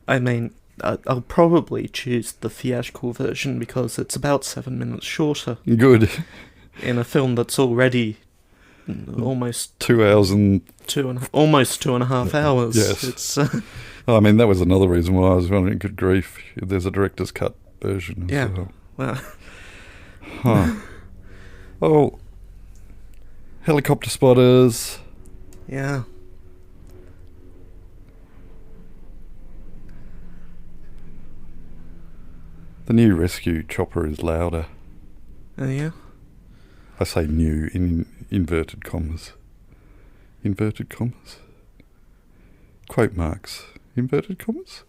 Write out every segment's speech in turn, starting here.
I mean, I'll probably choose the theatrical version because it's about 7 minutes shorter. Good. In a film that's already almost 2 hours and... almost 2.5 hours. Yes. It's, I mean, that was another reason why I was wondering, good grief, there's a director's cut version as well. Well... Huh. Oh, helicopter spotters. Yeah. The new rescue chopper is louder. Oh, yeah? I say new in inverted commas. Inverted commas? Quote marks. Inverted commas?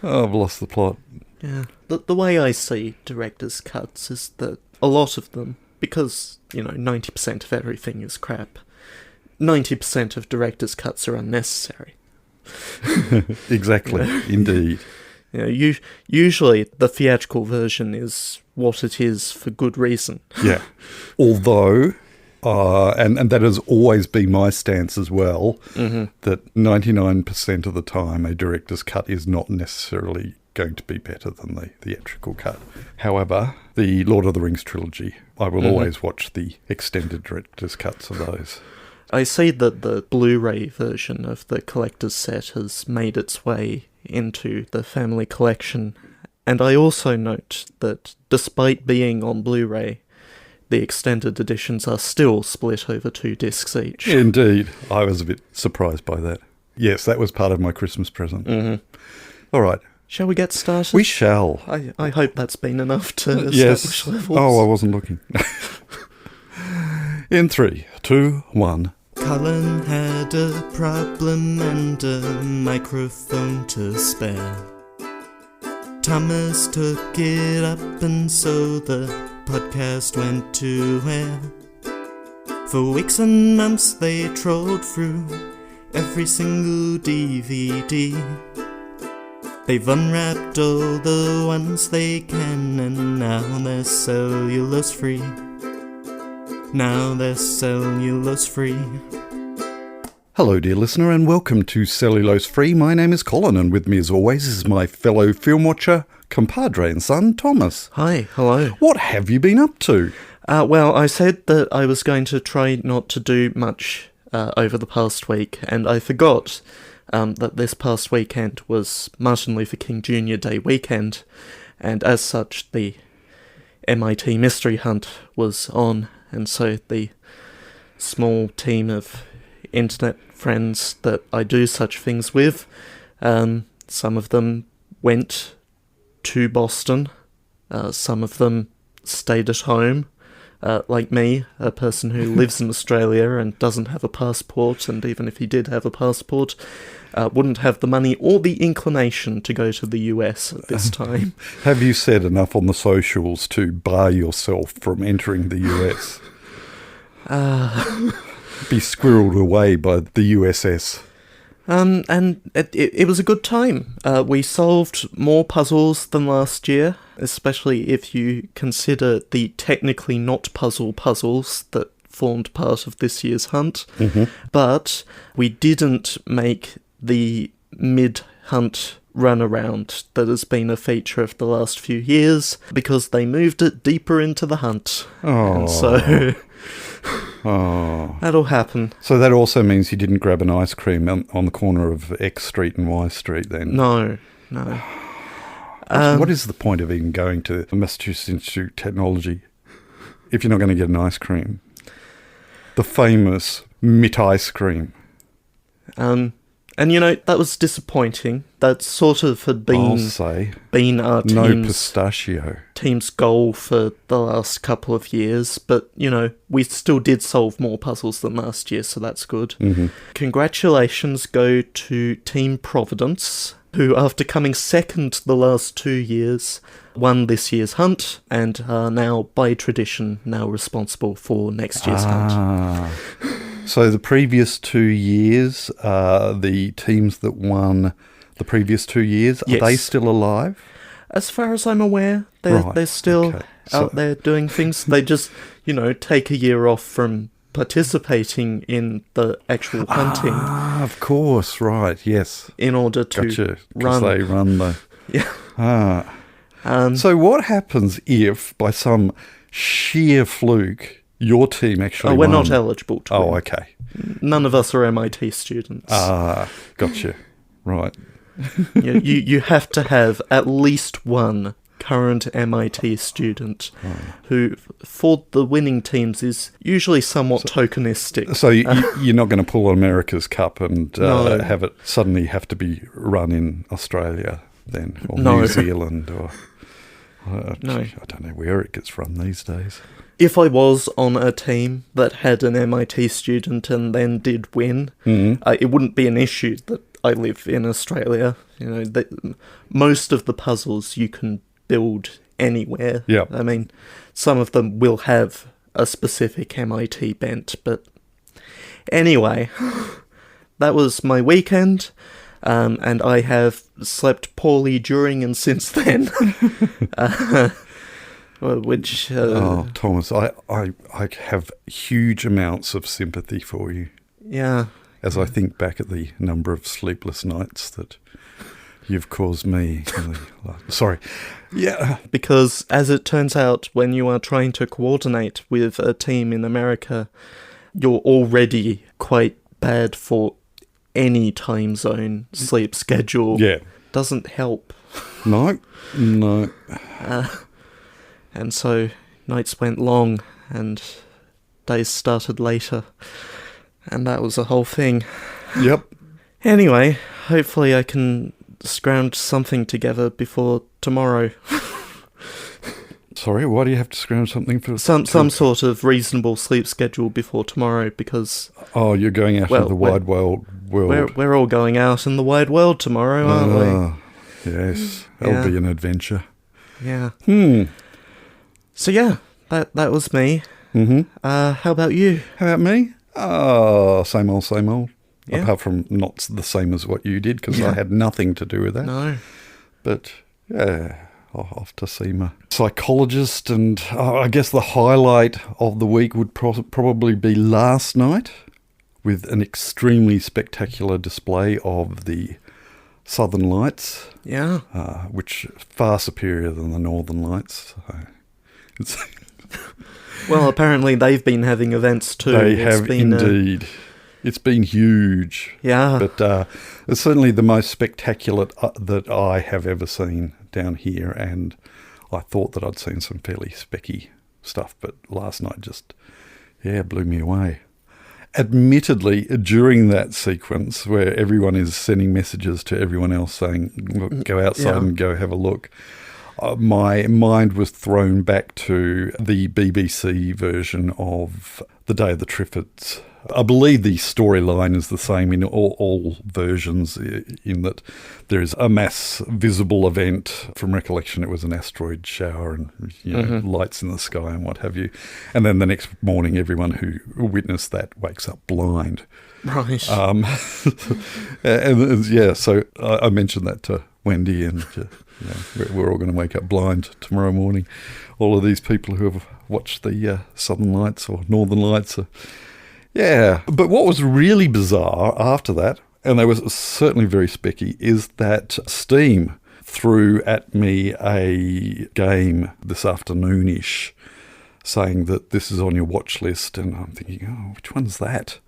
Oh, I've lost the plot. Yeah. The way I see director's cuts is that a lot of them, because, 90% of everything is crap, 90% of director's cuts are unnecessary. Exactly, indeed. Usually the theatrical version is what it is for good reason. Yeah. Although, and that has always been my stance as well, that 99% of the time a director's cut is not necessarily going to be better than the theatrical cut. However, the Lord of the Rings trilogy, I will always watch the extended director's cuts of those. I see that the Blu-ray version of the collector's set has made its way into the family collection, and I also note that despite being on Blu-ray, the extended editions are still split over 2 discs each. Indeed. I was a bit surprised by that. Yes, that was part of my Christmas present. All right. Shall we get started? We shall. I hope that's been enough to establish levels. Oh, I wasn't looking. In 3, 2, 1. Colin had a problem and a microphone to spare. Thomas took it up and so the podcast went to air. For weeks and months they trolled through every single DVD. They've unwrapped all the ones they can and now they're cellulose free. Now they're cellulose free. Hello dear listener and welcome to Cellulose Free. My name is Colin and with me as always is my fellow film watcher, compadre and son, Thomas. Hi, hello. What have you been up to? Well, I said that I was going to try not to do much over the past week, and I forgot that this past weekend was Martin Luther King Jr. Day weekend, and as such the MIT Mystery Hunt was on, and so the small team of internet friends that I do such things with, some of them went to Boston, some of them stayed at home, like me, a person who lives in Australia and doesn't have a passport, and even if he did have a passport, wouldn't have the money or the inclination to go to the US at this time. Have you said enough on the socials to bar yourself from entering the US? Be squirreled away by the USS. And it was a good time. We solved more puzzles than last year, especially if you consider the technically not puzzles that formed part of this year's hunt. But we didn't make the mid-hunt runaround that has been a feature of the last few years because they moved it deeper into the hunt. Oh. And so... that'll happen. So that also means you didn't grab an ice cream on the corner of X Street and Y Street then? No. What is the point of even going to the Massachusetts Institute of Technology if you're not going to get an ice cream? The famous Mitt ice cream. And that was disappointing. That sort of had been our team's goal for the last couple of years. But, we still did solve more puzzles than last year, so that's good. Congratulations go to Team Providence, who, after coming second the last 2 years, won this year's hunt, and are now, by tradition, responsible for next year's hunt. So the previous 2 years, the teams that won the previous 2 years, yes. Are they still alive? As far as I'm aware, they're still out there doing things. They just, take a year off from participating in the actual hunting. Ah, of course, right, yes. In order to Gotcha, 'cause run. they run the... Yeah. Ah. So what happens if, by some sheer fluke, your team actually we're won? not eligible to Oh, win. okay. None of us are MIT students. Ah, gotcha. Right. You have to have at least one current MIT student who, for the winning teams, is usually somewhat tokenistic. So you're not going to pull America's Cup and No. have it suddenly have to be run in Australia then, or No. New Zealand, or... No. I don't know where it gets run these days. If I was on a team that had an MIT student and then did win, it wouldn't be an issue that I live in Australia. Most of the puzzles you can build anywhere. Yep. I mean, some of them will have a specific MIT bent, but anyway, that was my weekend, and I have slept poorly during and since then. Which Thomas, I have huge amounts of sympathy for you. Yeah. As I think back at the number of sleepless nights that you've caused me. Sorry. Yeah. Because, as it turns out, when you are trying to coordinate with a team in America, you're already quite bad for any time zone sleep schedule. Yeah. Doesn't help. No. And so nights went long and days started later. And that was the whole thing. Yep. Anyway, hopefully I can scrounge something together before tomorrow. Sorry, why do you have to scrounge something for... Some sort of reasonable sleep schedule before tomorrow, because... Oh, you're going out into the wide world. We're all going out in the wide world tomorrow, aren't we? Yes, that'll be an adventure. Yeah. So yeah, that was me. Mm-hmm. How about you? How about me? Oh, same old, same old. Yeah. Apart from not the same as what you did, because I had nothing to do with that. No. But, yeah, off to see my psychologist, and I guess the highlight of the week would probably be last night, with an extremely spectacular display of the Southern Lights. Yeah. Which far superior than the Northern Lights. So it's well, apparently they've been having events too. They have indeed. It's been huge. Yeah. But it's certainly the most spectacular that I have ever seen down here, and I thought that I'd seen some fairly specky stuff, but last night just, blew me away. Admittedly, during that sequence where everyone is sending messages to everyone else saying, look, go outside and go have a look, my mind was thrown back to the BBC version of The Day of the Triffids. I believe the storyline is the same in all versions, in that there is a mass visible event. From recollection, it was an asteroid shower and lights in the sky and what have you. And then the next morning, everyone who witnessed that wakes up blind. Right. So I mentioned that to Wendy, and we're all going to wake up blind tomorrow morning. All of these people who have watched the Southern Lights or Northern Lights are... Yeah, but what was really bizarre after that, and they were certainly very specky, is that Steam threw at me a game this afternoonish saying that this is on your watch list, and I'm thinking, oh, which one's that?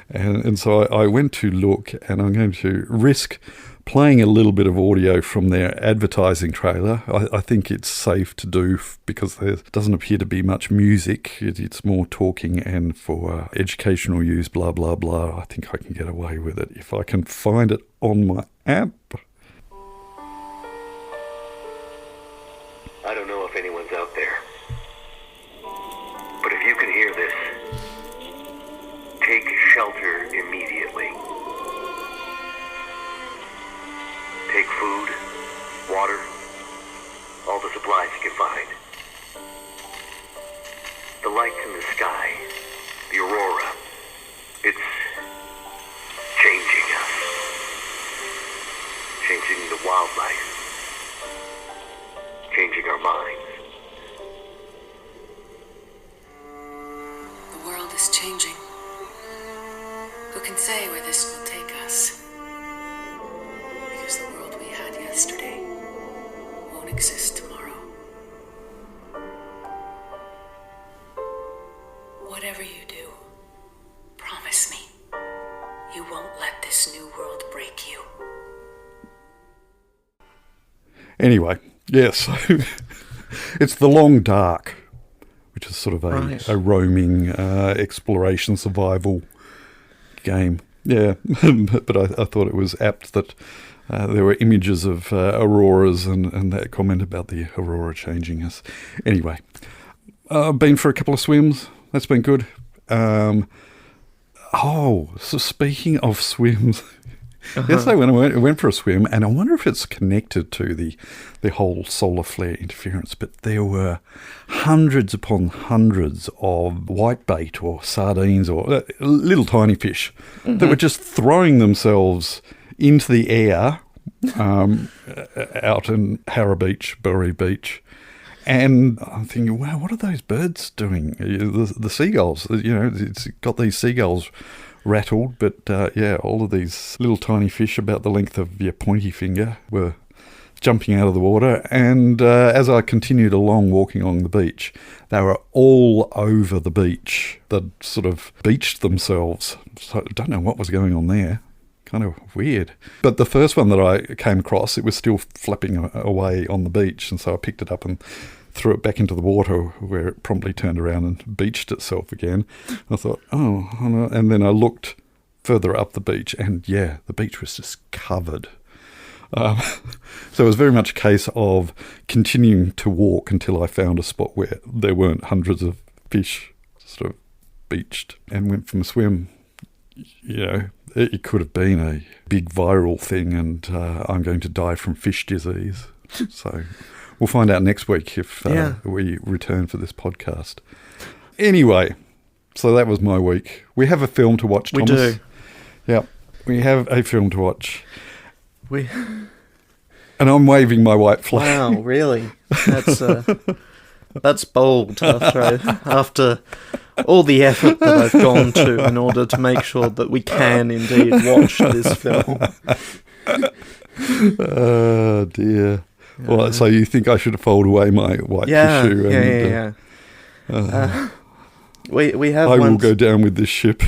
And so I went to look, and I'm going to risk playing a little bit of audio from their advertising trailer. I think it's safe to do because there doesn't appear to be much music. It's more talking and for educational use, blah, blah, blah. I think I can get away with it if I can find it on my app. I don't know if anyone's out there, but if you can hear this, take shelter immediately. Take food, water, all the supplies you can find. The lights in the sky, the aurora, it's changing us. Changing the wildlife. Changing our minds. The world is changing. can say where this will take us. Because the world we had yesterday won't exist tomorrow. Whatever you do, promise me you won't let this new world break you. Anyway, yes, it's The Long Dark, which is sort of a roaming exploration survival game. Yeah, but I thought it was apt that there were images of auroras and that comment about the aurora changing us. Anyway, I've been for a couple of swims. That's been good. So speaking of swims, yesterday when I went for a swim, and I wonder if it's connected to the whole solar flare interference, but there were hundreds upon hundreds of whitebait or sardines or little tiny fish that were just throwing themselves into the air out in Harra Beach, Burry Beach. And I'm thinking, wow, what are those birds doing? The seagulls, it's got these seagulls rattled, but all of these little tiny fish about the length of your pointy finger were jumping out of the water. And as I continued along walking along the beach, they were all over the beach. They'd sort of beached themselves. So I don't know what was going on there. Kind of weird. But the first one that I came across, it was still flapping away on the beach, and so I picked it up and threw it back into the water, where it promptly turned around and beached itself again. I thought, oh no. And then I looked further up the beach, and the beach was just covered. So it was very much a case of continuing to walk until I found a spot where there weren't hundreds of fish sort of beached, and went from a swim. It could have been a big viral thing, and I'm going to die from fish disease. So we'll find out next week if we return for this podcast. Anyway, so that was my week. We have a film to watch, Thomas. We do. Yeah, we have a film to watch. And I'm waving my white flag. Wow, really? That's bold after all the effort that I've gone to in order to make sure that we can indeed watch this film. Oh, dear. Well, so you think I should fold away my white tissue? We have. I will go down with this ship.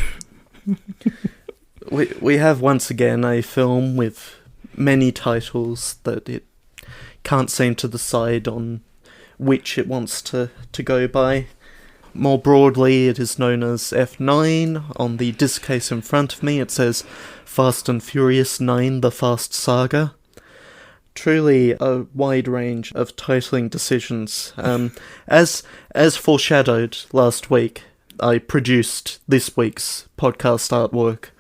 We have once again a film with many titles that it can't seem to decide on which it wants to go by. More broadly, it is known as F9. On the disc case in front of me, it says Fast and Furious 9, The Fast Saga. Truly a wide range of titling decisions. As foreshadowed last week, I produced this week's podcast artwork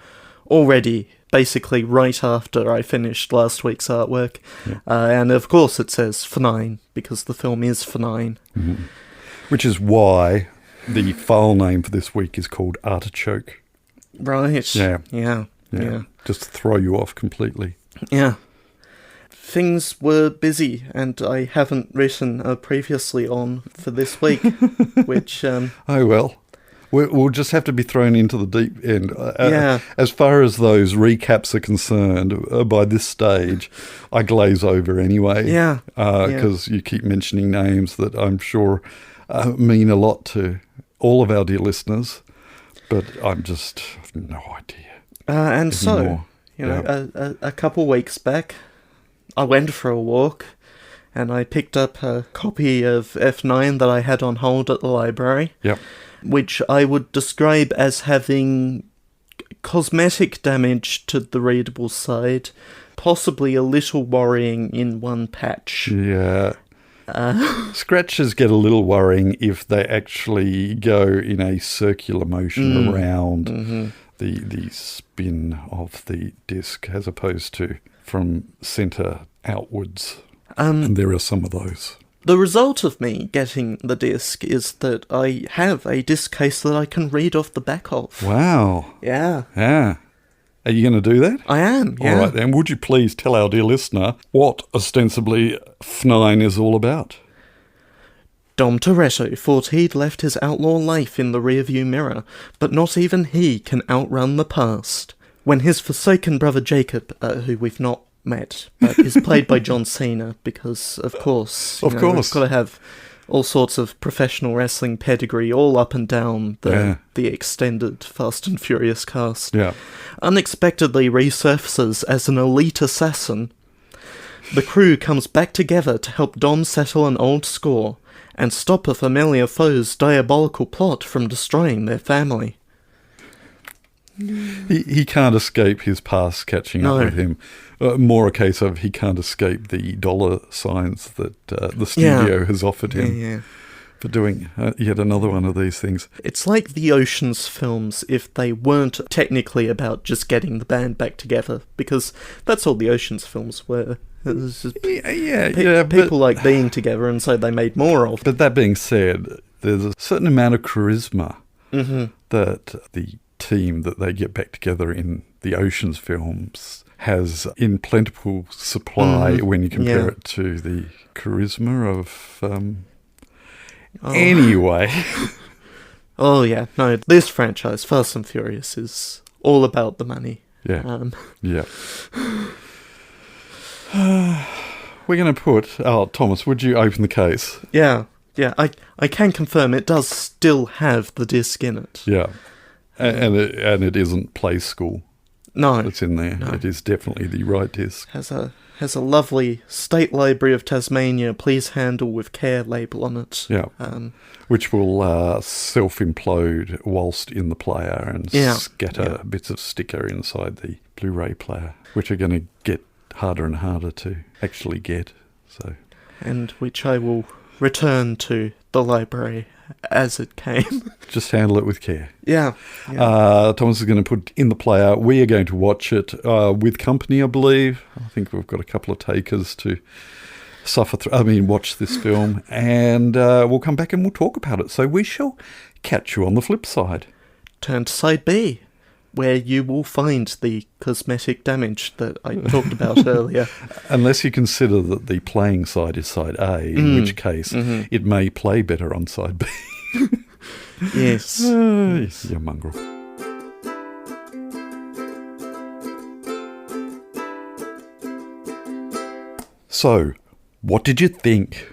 already, basically right after I finished last week's artwork. Yeah. And of course it says F9, because the film is F9. Mm-hmm. Which is why the file name for this week is called Artichoke. Right. Yeah. Just to throw you off completely. Yeah. Things were busy, and I haven't written previously on for this week, which... Oh, well. We'll just have to be thrown into the deep end. As far as those recaps are concerned, by this stage, I glaze over anyway. Yeah. Because you keep mentioning names that I'm sure mean a lot to all of our dear listeners, but I'm just have no idea. And so, a couple weeks back, I went for a walk, and I picked up a copy of F9 that I had on hold at the library. Yep. Which I would describe as having cosmetic damage to the readable side, possibly a little worrying in one patch. Yeah. Scratches get a little worrying if they actually go in a circular motion around the spin of the disc, as opposed to from centre outwards. And there are some of those. The result of me getting the disc is that I have a disc case that I can read off the back of. Wow. Yeah. Yeah. Are you going to do that? I am, yeah. All right, then. Would you please tell our dear listener what ostensibly F9 is all about? Dom Toretto thought he'd left his outlaw life in the rearview mirror, but not even he can outrun the past. When his forsaken brother Jacob, who we've not met, but is played by John Cena, because, of course, Of course. we've got to have all sorts of professional wrestling pedigree all up and down the extended Fast and Furious cast, unexpectedly resurfaces as an elite assassin. The crew comes back together to help Dom settle an old score and stop a familiar foe's diabolical plot from destroying their family. He can't escape his past catching up with him. More a case of he can't escape the dollar signs that the studio has offered him for doing yet another one of these things. It's like the Ocean's films if they weren't technically about just getting the band back together, because that's all the Ocean's films were. It was just people like being together, and so they made more of. But that being said, there's a certain amount of charisma that the team that they get back together in the Ocean's films has in plentiful supply when you compare it to the charisma of... Anyway. Oh, yeah. No, this franchise, Fast and Furious, is all about the money. Yeah. We're going to put... Oh, Thomas, would you open the case? Yeah. I can confirm it does still have the disc in it. Yeah. And it isn't Play School. No. It's in there. No. It is definitely the right disc. Has a lovely State Library of Tasmania, please handle with care label on it. Yeah. Which will self-implode whilst in the player and scatter bits of sticker inside the Blu-ray player, which are going to get harder and harder to actually get. So, and which I will return to the library as it came. Just handle it with care. Yeah. Thomas is going to put in the player. We are going to watch it with company, I believe. I think we've got a couple of takers to watch this film, and we'll come back and we'll talk about it. So we shall catch you on the flip side. Turn to side B, where you will find the cosmetic damage that I talked about earlier. Unless you consider that the playing side is side A, in which case it may play better on side B. Yes. You mongrel. So, what did you think?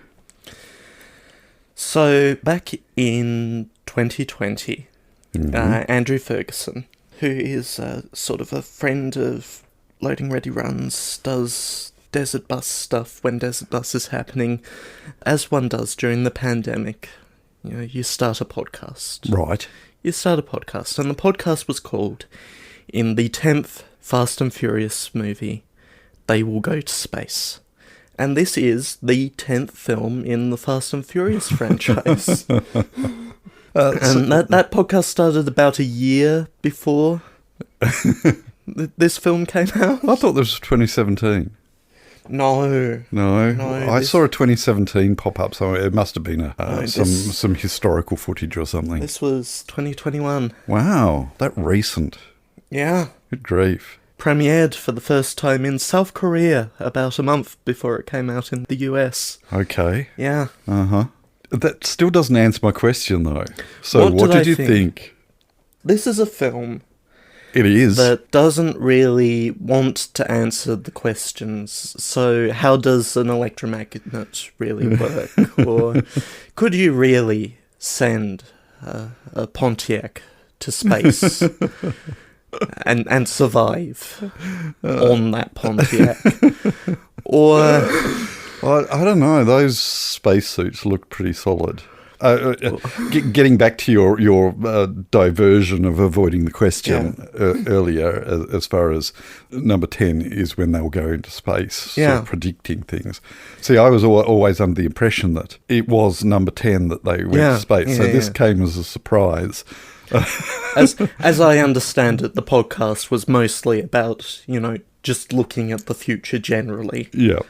So, back in 2020, Andrew Ferguson, who is sort of a friend of Loading Ready Runs, does Desert Bus stuff when Desert Bus is happening, as one does during the pandemic. You know, you start a podcast. Right. You start a podcast, and the podcast was called, in the 10th Fast and Furious movie, They Will Go to Space. And this is the 10th film in the Fast and Furious franchise. And that podcast started about a year before this film came out. I thought this was 2017. No. I saw a 2017 pop up somewhere. It must have been some historical footage or something. This was 2021. Wow, that recent. Yeah. Good grief. Premiered for the first time in South Korea about a month before it came out in the US. Okay. Yeah. That still doesn't answer my question, though. So what did you think? This is a film... It is. That doesn't really want to answer the questions. So how does an electromagnet really work? Or could you really send a Pontiac to space and survive on that Pontiac? Or... Well, I don't know. Those spacesuits look pretty solid. Getting back to your diversion of avoiding the question earlier, as far as number 10 is when they'll go into space, sort of predicting things. See, I was always under the impression that it was number 10 that they went to space, so this came as a surprise. As I understand it, the podcast was mostly about, just looking at the future generally. Yeah.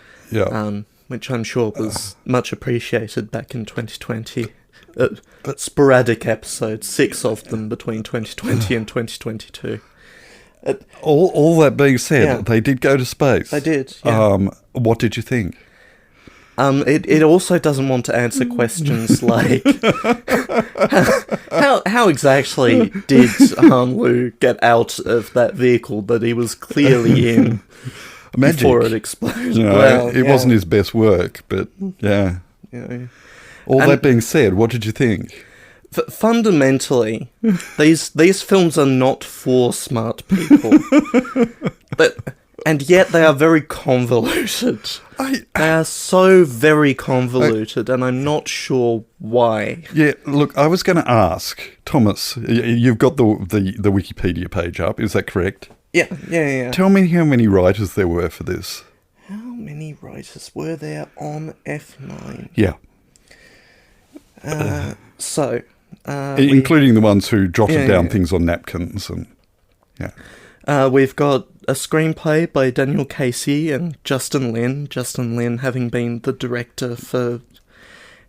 Which I'm sure was much appreciated back in 2020. But sporadic episodes, 6 of them between 2020 and 2022. All that being said, they did go to space. They did, yeah. What did you think? It also doesn't want to answer questions like how exactly did Han Lu get out of that vehicle that he was clearly in Magic. before it exploded? You know, Well, it yeah. wasn't his best work, but yeah. Yeah. All And- that being said, what did you think? Fundamentally, these films are not for smart people, and yet they are very convoluted. They are so very convoluted, and I'm not sure why. Yeah, look, I was going to ask, Thomas, you've got the Wikipedia page up, is that correct? Yeah. Tell me how many writers there were for this. How many writers were there on F9? Yeah. Including the ones who jotted down things on napkins and We've got a screenplay by Daniel Casey and Justin Lin. Justin Lin having been the director for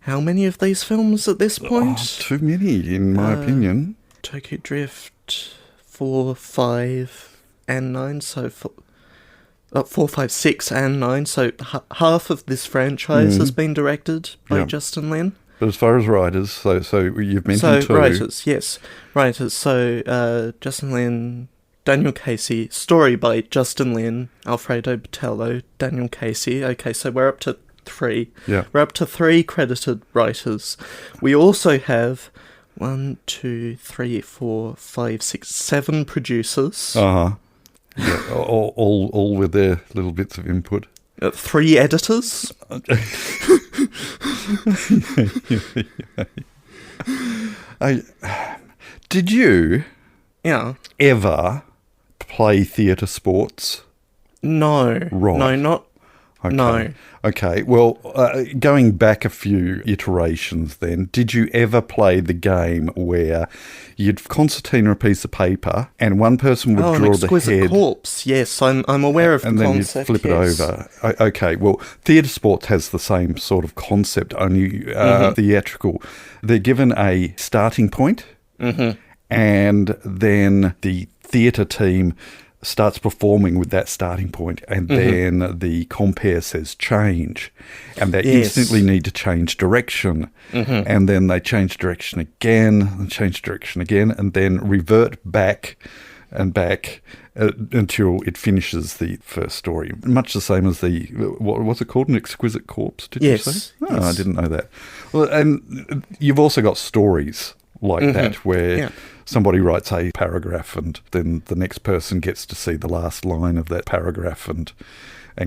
how many of these films at this point? too many, in my opinion. Tokyo Drift 4, 5, and 9. So 4, 5, 6, and 9. So half of this franchise has been directed by Justin Lin. But as far as writers, so you've mentioned two. Writers, yes. Writers. So Justin Lin, Daniel Casey, story by Justin Lin, Alfredo Batello, Daniel Casey. Okay, so we're up to 3. Yeah. We're up to 3 credited writers. We also have 1, 2, 3, 4, 5, 6, 7 producers. Uh-huh. Yeah, all with their little bits of input. 3 editors. Did you Yeah. ever play theatre sports? No. Right. No, not... Okay. No. Okay, well, going back a few iterations then, did you ever play the game where you'd concertina a piece of paper and one person would Oh, an draw the exquisite head corpse. Yes, I'm aware of and the then concept. you'd flip yes. it over? Okay, well, theatre sports has the same sort of concept, only theatrical. They're given a starting point and then the theatre team starts performing with that starting point, and then the compere says change, and they instantly need to change direction, and then they change direction again, and change direction again, and then revert back and back until it finishes the first story. Much the same as the, what was it called, an exquisite corpse, did you say? Oh, yes. I didn't know that. Well, and you've also got stories like that where somebody writes a paragraph and then the next person gets to see the last line of that paragraph and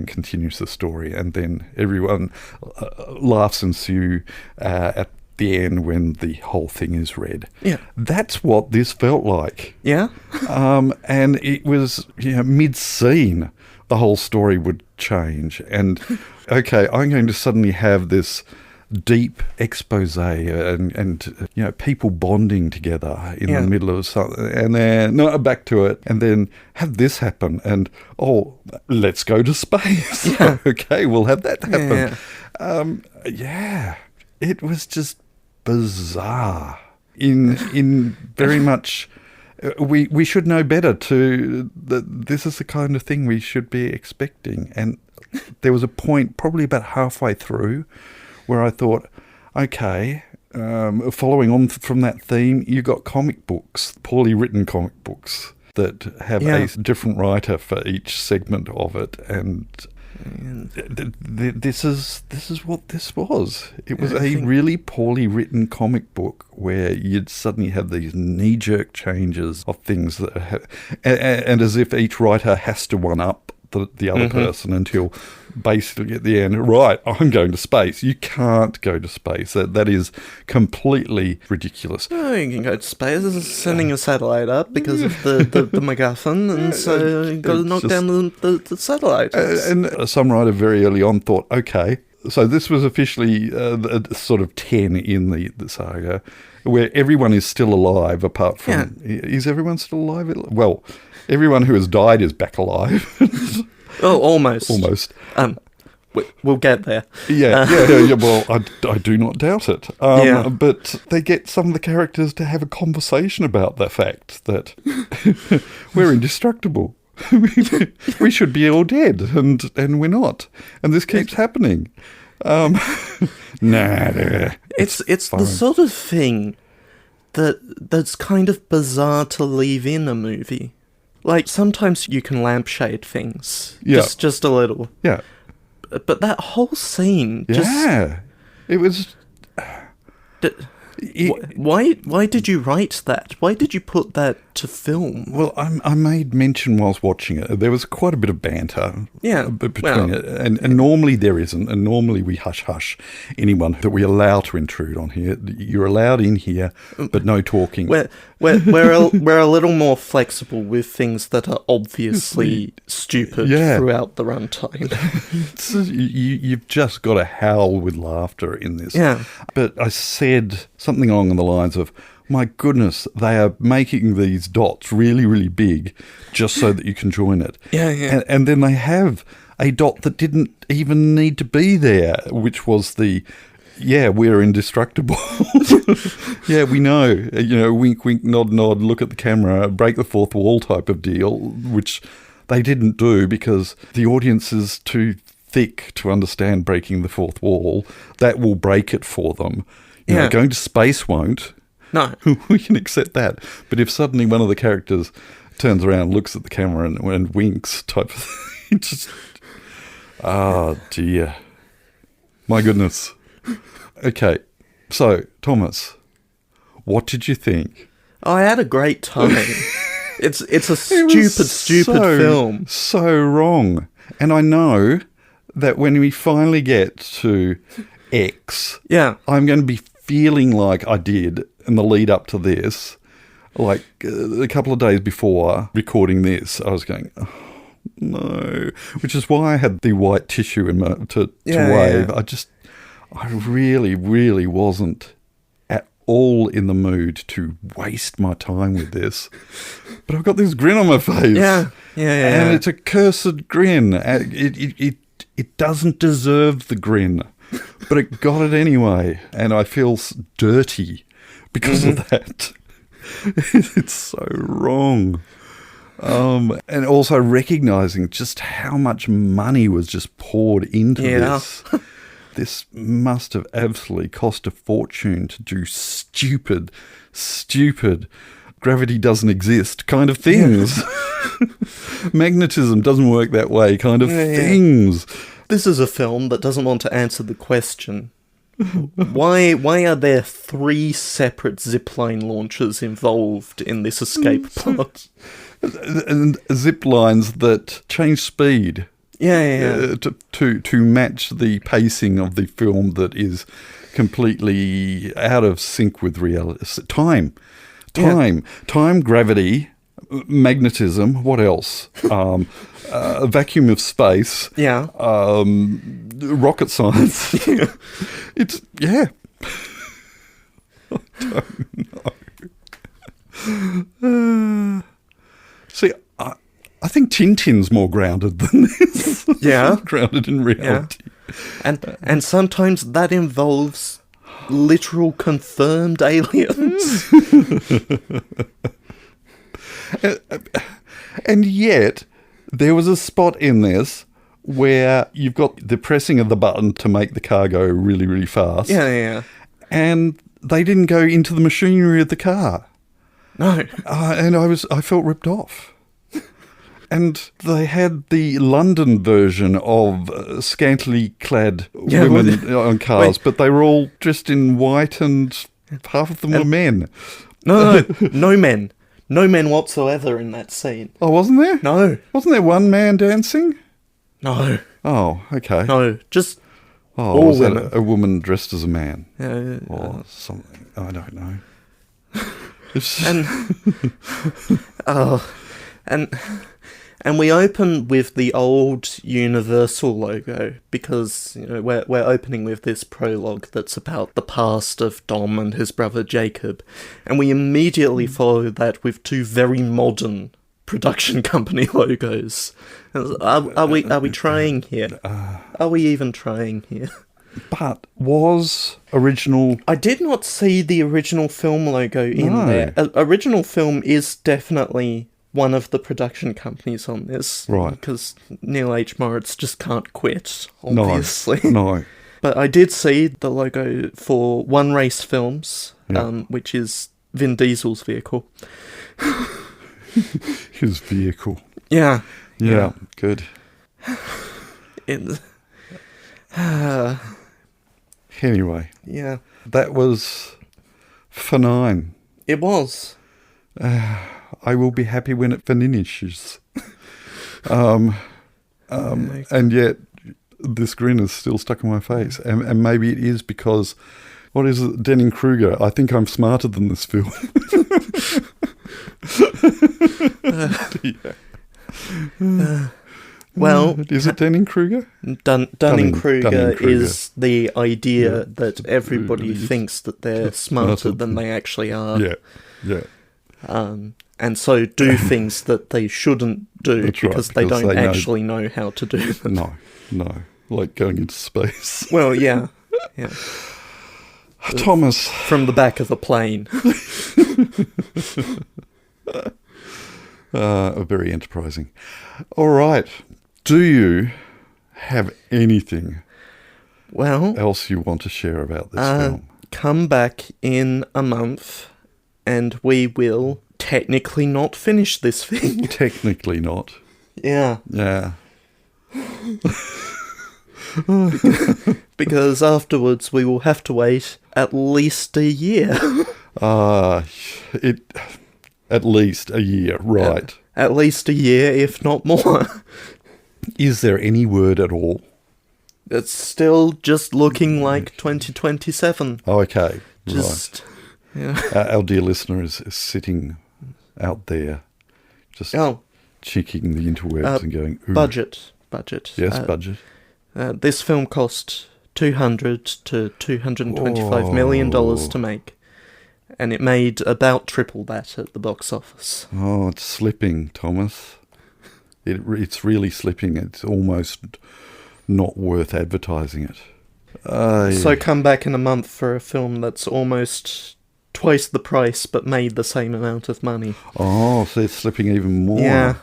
continues the story, and then everyone laughs ensue at the end when the whole thing is read. Yeah. That's what this felt like. Yeah? And it was, mid-scene, the whole story would change. And, okay, I'm going to suddenly have this deep expose and people bonding together in the middle of something, and then back to it, and then have this happen, and let's go to space. Okay, we'll have that happen. It was just bizarre in very much. We should know better that this is the kind of thing we should be expecting. And there was a point probably about halfway through where I thought, okay, following on from that theme, you got comic books, poorly written comic books that have a different writer for each segment of it, and this is what this was. It was a really poorly written comic book where you'd suddenly have these knee-jerk changes of things that and as if each writer has to one-up the other person until basically at the end, right, I'm going to space. You can't go to space. That is completely ridiculous. Oh, you can go to space. This is sending a satellite up because of the MacGuffin, and so you've got to knock down the satellite. And some writer very early on thought, okay, so this was officially sort of 10 in the saga, where everyone is still alive apart from... Is everyone still alive? Well, everyone who has died is back alive. Oh, almost. Almost. We'll get there. Yeah. Well, I do not doubt it. But they get some of the characters to have a conversation about the fact that we're indestructible. We should be all dead, and we're not. And this keeps happening. Nah. It's the fine. sort of thing that's kind of bizarre to leave in a movie. Like, sometimes you can lampshade things. Yeah. Just a little. Yeah. But that whole scene just... Yeah. It was... Why did you write that? Why did you put that to film? Well, I made mention whilst watching it. There was quite a bit of banter between it. And normally there isn't. And normally we hush anyone that we allow to intrude on here. You're allowed in here, but no talking. We're a little more flexible with things that are obviously stupid throughout the runtime. You've just got to howl with laughter in this. Yeah. But I said something along the lines of, my goodness, they are making these dots really, really big just so that you can join it. Yeah. And then they have a dot that didn't even need to be there, which was the, we're indestructible. Yeah, we know. Wink, wink, nod, nod, look at the camera, break the fourth wall type of deal, which they didn't do because the audience is too thick to understand breaking the fourth wall. That will break it for them. Going to space won't. No. We can accept that. But if suddenly one of the characters turns around, looks at the camera and winks type of thing, just... Oh, dear. My goodness. Okay. So, Thomas, what did you think? I had a great time. It's a stupid film. So wrong. And I know that when we finally get to X, I'm going to be feeling like I did in the lead up to this, like a couple of days before recording this, I was going, oh, no, which is why I had the white tissue in to wave. I really, really wasn't at all in the mood to waste my time with this. But I've got this grin on my face. Yeah. And it's a cursed grin. It doesn't deserve the grin. But it got it anyway, and I feel dirty because of that. It's so wrong. And also recognising just how much money was just poured into this. This must have absolutely cost a fortune to do stupid, gravity doesn't exist kind of things. Magnetism doesn't work that way kind of things. This is a film that doesn't want to answer the question, why are there 3 separate zipline launches involved in this escape plot? And zip lines that change speed. To match the pacing of the film that is completely out of sync with reality. Time, gravity, magnetism, what else? A vacuum of space. Rocket science. It's, I don't know. See, I think Tintin's more grounded than this. Grounded in reality. And sometimes that involves literal confirmed aliens. And yet, there was a spot in this where you've got the pressing of the button to make the car go really, really fast. And they didn't go into the machinery of the car. No. And I felt ripped off. And they had the London version of scantily clad women on cars, but they were all dressed in white and half of them were men. No men. No men whatsoever in that scene. Oh, wasn't there? No. Wasn't there one man dancing? No. Oh, okay. No, just all was women. That a woman dressed as a man? Or something. I don't know. And we open with the old Universal logo because we're opening with this prologue that's about the past of Dom and his brother Jacob, and we immediately follow that with 2 very modern production company logos. Are we trying here? Are we even trying here? But was original... I did not see the original film logo in there. Original Film is definitely one of the production companies on this. Right. Because Neil H. Moritz just can't quit, obviously. No. But I did see the logo for One Race Films, Yeah. which is Vin Diesel's vehicle. His vehicle. Yeah. Yeah, good. It, Anyway, yeah. that was F9. It was. I will be happy when it finishes. And yet, this grin is still stuck on my face. And maybe it is because, what is it, Denning-Kruger? I think I'm smarter than this film. Well, is it Denning-Kruger? Dunning-Kruger Dunning-Kruger. is the idea Yeah. that everybody thinks that they're smarter than they actually are. Yeah. And so do things that they shouldn't do That's right, because they because don't they know- actually know how to do them. No. Like going into space. Well, yeah. Thomas. From the back of a plane. Very enterprising. All right. Do you have anything Well, else you want to share about this film? come back in a month and we will technically not finish this thing. Technically not. Yeah. Yeah. Because afterwards we will have to wait at least a year. At least a year, right. At least a year, if not more. Is there any word at all? It's still just looking like 2027. Okay, Just, yeah. right. Our dear listener is sitting out there, just checking the interwebs and going, ooh. Budget. Yes, budget. This film cost $200 to $225 million to make. And it made about triple that at the box office. Oh, it's slipping, Thomas. It's really slipping. It's almost not worth advertising it. So come back in a month for a film that's almost twice the price but made the same amount of money. Oh, so it's slipping even more. Yeah.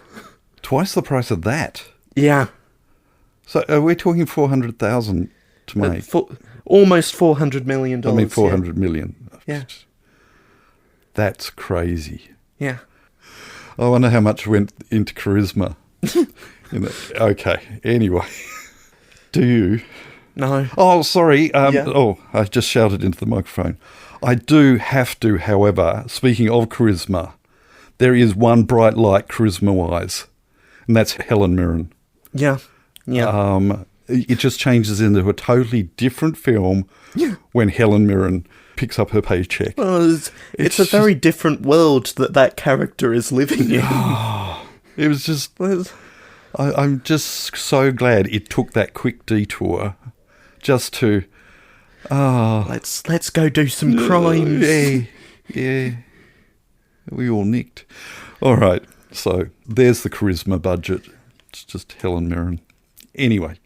Twice the price of that. Yeah. So are we talking 400,000 to make? Almost $400 million. I mean, 400 million. Yeah. That's crazy. Yeah. I wonder how much went into charisma. Okay, anyway. Do you? No. Oh, sorry. Yeah. Oh, I just shouted into the microphone. I do have to, however, speaking of charisma, there is one bright light charisma-wise, and that's Helen Mirren. Yeah. Yeah. It just changes into a totally different film when Helen Mirren picks up her paycheck. Well, it's a very different world that character is living in. It was just... I'm just so glad it took that quick detour just to... Let's go do some crimes. Yeah. We all nicked. All right, so there's the charisma budget. It's just Helen Mirren. Anyway,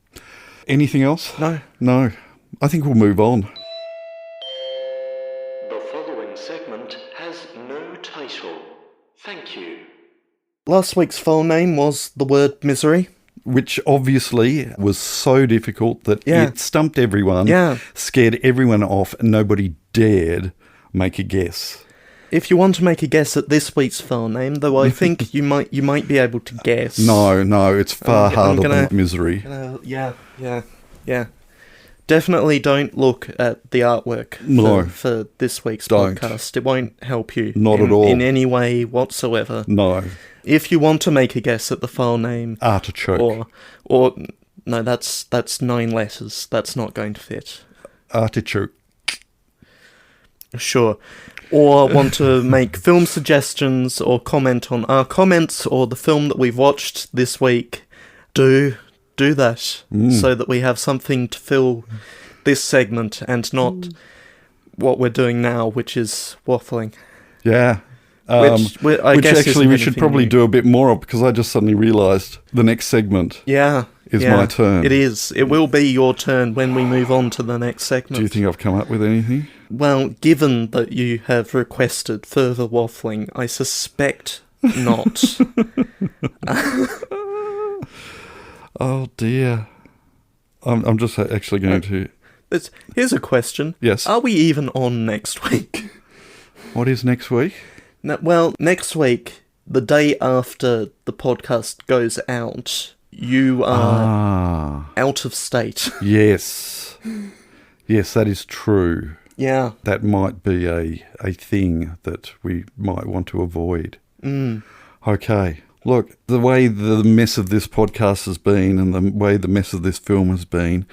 anything else? No. I think we'll move on. The following segment has no title. Thank you. Last week's file name was the word misery. Which obviously was so difficult that it stumped everyone, scared everyone off, and nobody dared make a guess. If you want to make a guess at this week's file name, though, I think you might be able to guess. No, it's far harder than misery. Yeah. Definitely don't look at the artwork for this week's podcast. It won't help you. Not at all. In any way whatsoever. No. If you want to make a guess at the file name... Artichoke. Or no, that's 9 letters. That's not going to fit. Artichoke. Sure. Or want to make film suggestions or comment on our comments or the film that we've watched this week, do that so that we have something to fill this segment and not what we're doing now, which is waffling. Yeah. Which I guess actually we should probably do a bit more of, because I just suddenly realised the next segment is my turn. It is. It will be your turn when we move on to the next segment. Do you think I've come up with anything? Well, given that you have requested further waffling, I suspect not. Oh dear. I'm just actually going to Here's a question. Yes. Are we even on next week? What is next week? Well, next week, the day after the podcast goes out, you are out of state. Yes. Yes, that is true. Yeah. That might be a thing that we might want to avoid. Okay. Look, the way the mess of this podcast has been and the way the mess of this film has been,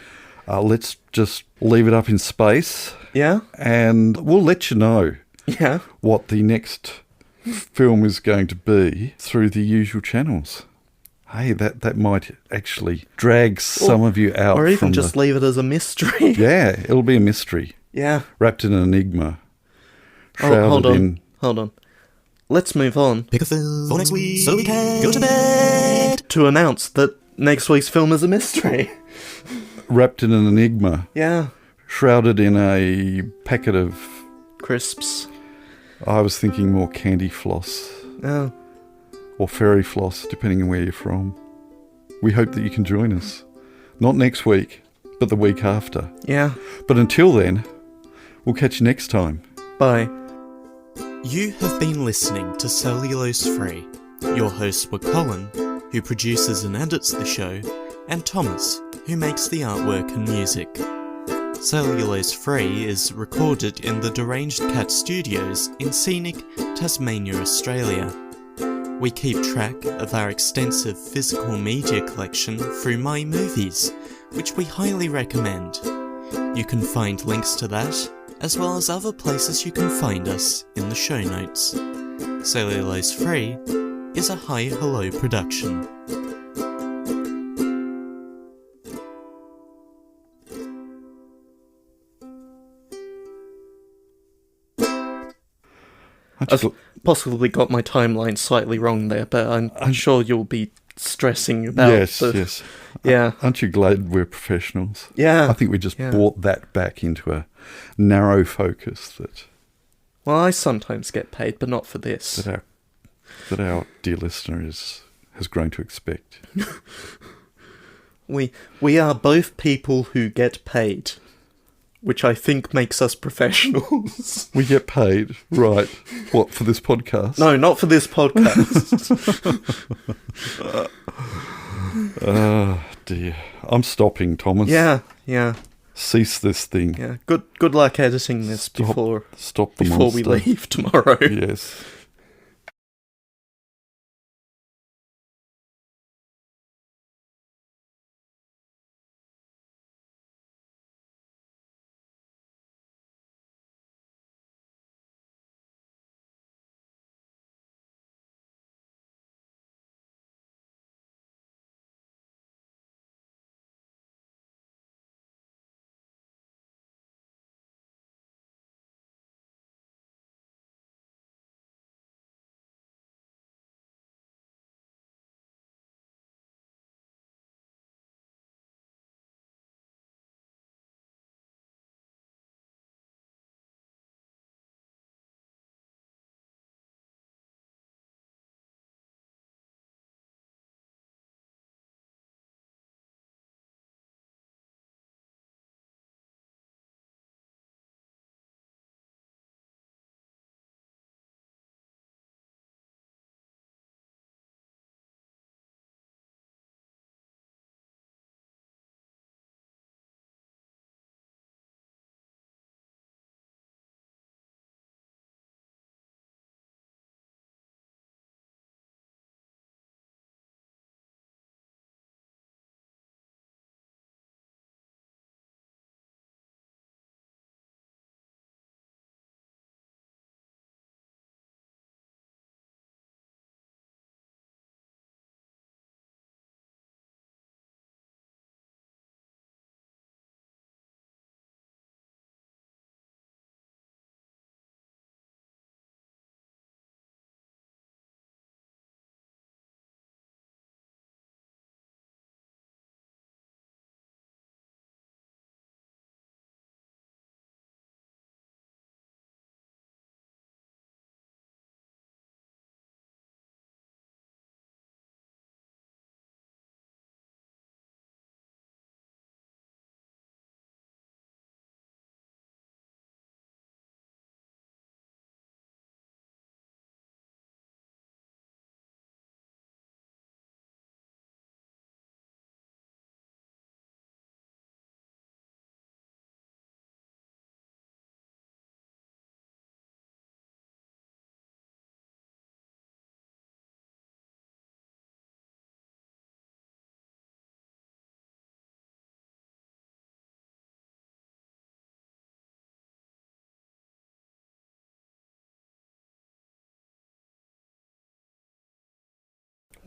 let's just leave it up in space. Yeah? And we'll let you know Yeah. what the next film is going to be through the usual channels. Hey, that might actually drag some of you out. Or even from just leave it as a mystery. Yeah, it'll be a mystery. Yeah. Wrapped in an enigma. Oh, hold on. in... Hold on. Let's move on. Pick a film for next week so we can go to bed. To announce that next week's film is a mystery. Wrapped in an enigma. Yeah. Shrouded in a packet of... Crisps. I was thinking more candy floss. Oh. Or fairy floss, depending on where you're from. We hope that you can join us. Not next week, but the week after. Yeah. But until then, we'll catch you next time. Bye. You have been listening to Cellulose Free. Your hosts were Colin, who produces and edits the show, and Thomas, who makes the artwork and music. Cellulose Free is recorded in the Deranged Cat Studios in scenic Tasmania, Australia. We keep track of our extensive physical media collection through My Movies, which we highly recommend. You can find links to that, as well as other places you can find us in the show notes. Cellulose Free is a Hi Hello production. I've possibly got my timeline slightly wrong there, but I'm sure you'll be stressing about Yes. Yeah. Aren't you glad we're professionals? Yeah. I think we just brought that back into a narrow focus that... Well, I sometimes get paid, but not for this. that our dear listener has grown to expect. We are both people who get paid, which I think makes us professionals. We get paid, right? What, for this podcast? No, not for this podcast. Oh, dear. I'm stopping, Thomas. Yeah. Cease this thing. Yeah. Good luck editing this before the we monster. leave tomorrow. Yes.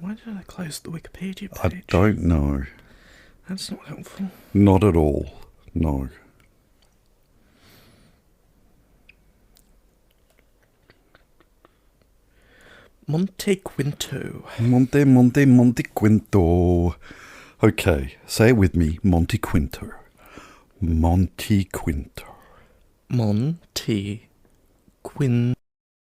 Why did I close the Wikipedia I page? don't know. That's not helpful. Not at all. No. Monte Quinto. Monte Quinto. Okay, say it with me. Monte Quinto. Monte Quinto. Monte Quinto.